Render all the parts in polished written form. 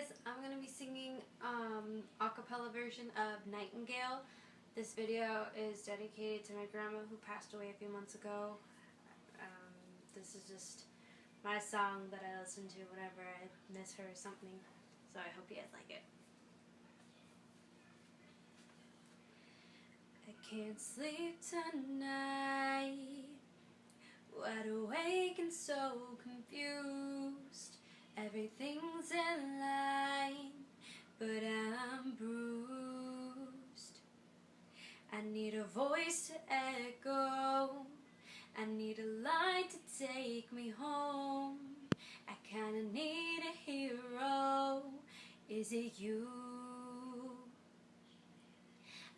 guys, I'm going to be singing a cappella version of Nightingale. This video is dedicated to my grandma who passed away a few months ago. This is just my song that I listen to whenever I miss her or something, so I hope you guys like it. I can't sleep tonight, wide awake and so confused. Everything's in line, but I'm bruised. I need a voice to echo, I need a light to take me home. I kinda need a hero, is it you?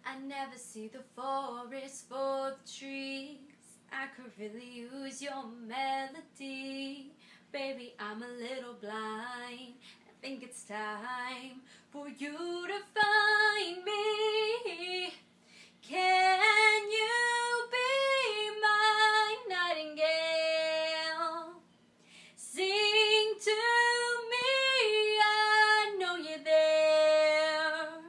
I never see the forest for the trees, I could really use your melody. Baby, I'm a little blind, I think it's time for you to find me. Can you be my nightingale? Sing to me, I know you're there.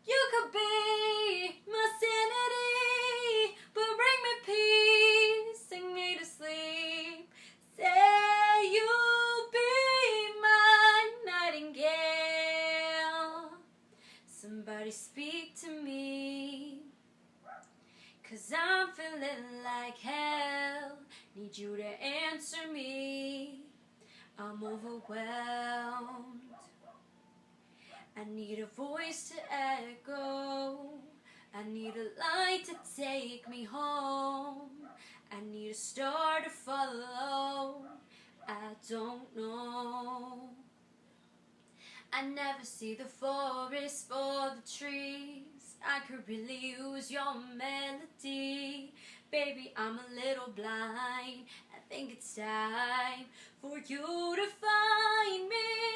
You could be my sanity, but bring me peace, sing me to sleep. Say you'll be my nightingale. Somebody speak to me, 'cause I'm feeling like hell. Need you to answer me, I'm overwhelmed. I need a voice to echo, I need a light to take me home. I need a star to follow, I don't know. I never see the forest for the trees, I could really use your melody. Baby, I'm a little blind, I think it's time for you to find me.